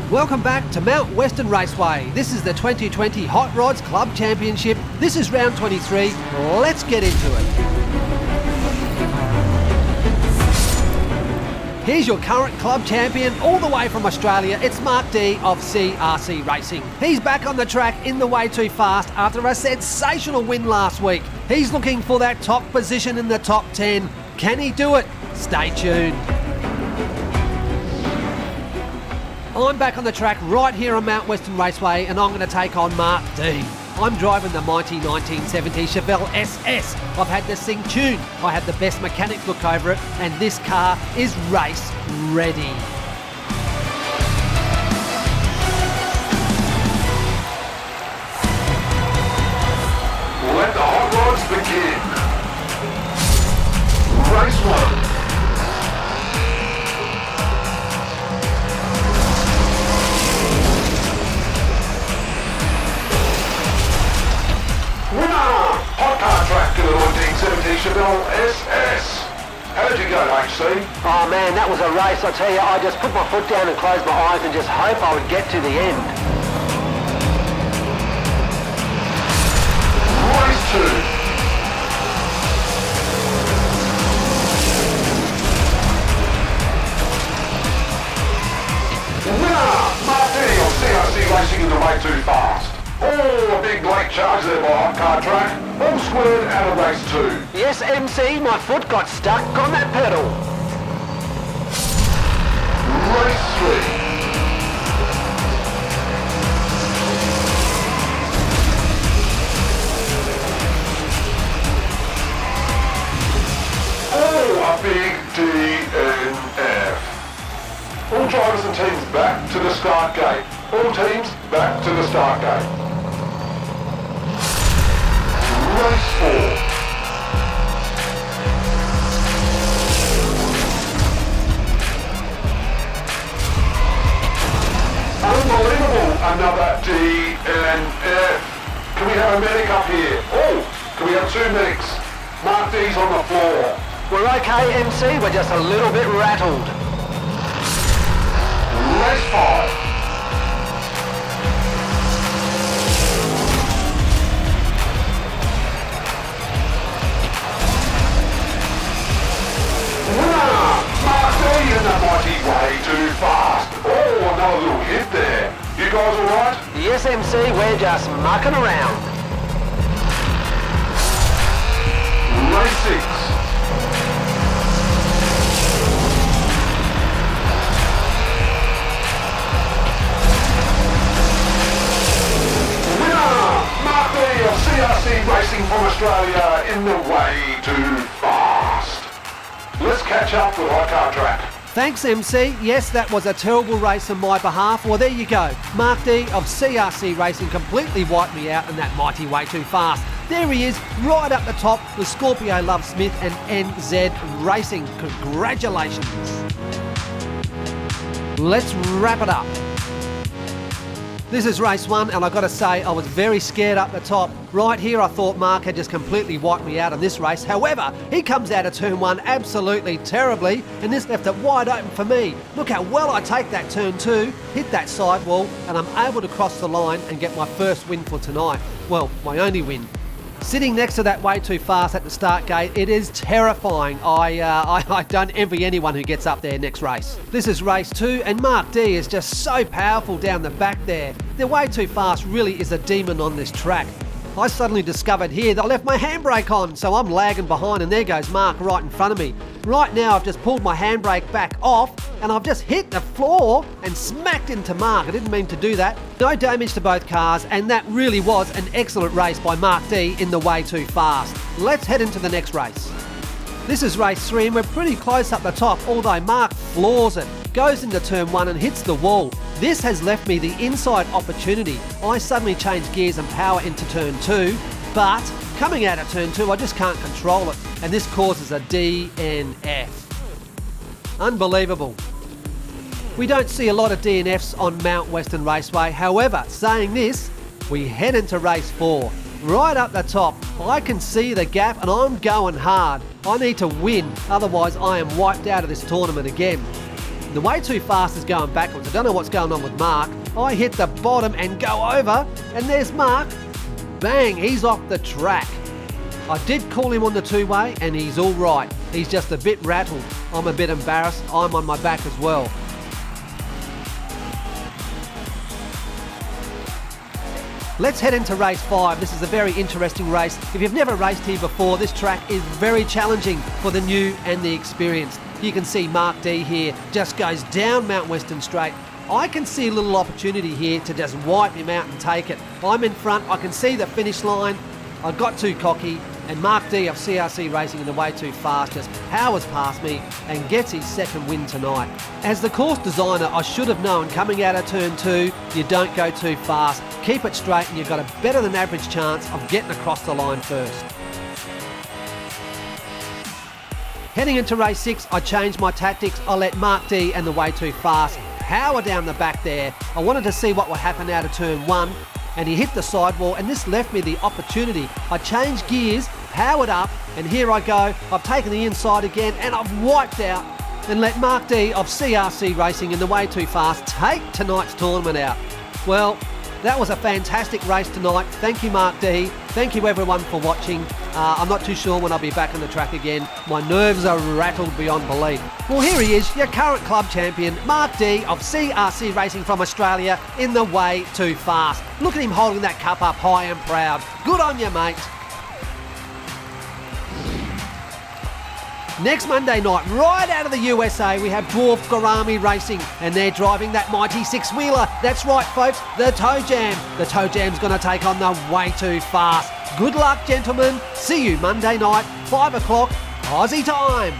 Welcome back to Mount Western Raceway. This is the 2020 Hot Rods Club Championship. This is round 23. Let's get into it. Here's your current club champion all the way from Australia. It's Marc D of CRCRacing. He's back on the track in the Way Too Fast after a sensational win last week. He's looking for that top position in the top 10. Can he do it? Stay tuned. I'm back on the track right here on Mount Western Raceway and I'm going to take on Marc D. I'm driving the mighty 1970 Chevelle SS. I've had this thing tuned. I had the best mechanics look over it and this car is race ready. Let the hot rods begin. Race 1. Hot car track to the 1970 Chevelle SS. How did you go, HC? Oh man, that was a race, I tell you. I just put my foot down and closed my eyes and just hope I would get to the end. Race 2. Winner, Marc D of CRCRacing in the Way Too Fast. Oh, a big late charge there by Hot Car Track. All squared out of race 2. Yes, MC, my foot got stuck on that pedal. Race 3. Oh, a big DNF. All drivers and teams back to the start gate. All teams back to the start gate. Race 4. Unbelievable, another DNF. Can we have a medic up here? Oh, can we have 2 medics? Marc D's on the floor. We're okay, MC, we're just a little bit rattled. Race 5. In the mighty Way Too Fast. Oh, another little hit there. You guys alright? Yes, MC, we're just mucking around. Race 6. Winner, Marc D of CRCRacing from Australia in the Way Too Fast. Let's catch up with Hot Car Track. Thanks, MC. Yes, that was a terrible race on my behalf. Well, there you go. Marc D of CRCRacing completely wiped me out in that mighty Way Too Fast. There he is, right up the top with Scorpio Love Smith and NZ Racing. Congratulations. Let's wrap it up. This is race 1 and I've got to say I was very scared up the top. Right here I thought Marc had just completely wiped me out in this race. However, he comes out of turn 1 absolutely terribly and this left it wide open for me. Look how well I take that turn 2, hit that sidewall and I'm able to cross the line and get my first win for tonight. Well, my only win. Sitting next to that Way Too Fast at the start gate, it is terrifying. I don't envy anyone who gets up there next race. This is race 2 and Marc D is just so powerful down the back there. The Way Too Fast really is a demon on this track. I suddenly discovered here that I left my handbrake on, so I'm lagging behind and there goes Marc right in front of me. Right now I've just pulled my handbrake back off and I've just hit the floor and smacked into Marc. I didn't mean to do that. No damage to both cars and that really was an excellent race by Marc D in the Way Too Fast. Let's head into the next race. This is race 3 and we're pretty close up the top, although Marc floors it, goes into turn 1 and hits the wall. This has left me the inside opportunity. I suddenly change gears and power into turn 2, but coming out of turn 2 I just can't control it and this causes a DNF. Unbelievable. We don't see a lot of DNFs on Mount Western Raceway, however, saying this, we head into race 4. Right up the top, I can see the gap and I'm going hard. I need to win, otherwise I am wiped out of this tournament again. The way too fast is going backwards. I don't know what's going on with Marc. I hit the bottom and go over, and there's Marc. Bang, he's off the track. I did call him on the two-way and he's all right. He's just a bit rattled. I'm a bit embarrassed. I'm on my back as well. Let's head into race 5. This is a very interesting race. If you've never raced here before, this track is very challenging for the new and the experienced. You can see Marc D here just goes down Mount Western Straight. I can see a little opportunity here to just wipe him out and take it. I'm in front, I can see the finish line. I got too cocky, and Marc D of CRCRacing in the way too fast just powers past me and gets his second win tonight. As the course designer, I should have known coming out of turn 2, you don't go too fast. Keep it straight and you've got a better than average chance of getting across the line first. Heading into race 6, I changed my tactics. I let Marc D and the way too fast power down the back there. I wanted to see what would happen out of turn 1, and he hit the sidewall, and this left me the opportunity. I changed gears, powered up, and here I go. I've taken the inside again, and I've wiped out and let Marc D of CRCRacing in the way too fast take tonight's tournament out. Well, that was a fantastic race tonight. Thank you, Marc D. Thank you, everyone, for watching. I'm not too sure when I'll be back on the track again. My nerves are rattled beyond belief. Well, here he is, your current club champion, Marc D of CRCRacing from Australia in the way too fast. Look at him holding that cup up high and proud. Good on you, mate. Next Monday night, right out of the USA, we have DWARF GOURAMI Racing, and they're driving that mighty six-wheeler. That's right, folks, the Toe Jam. The Toe Jam's going to take on the way too fast. Good luck, gentlemen. See you Monday night, 5 o'clock, Aussie time.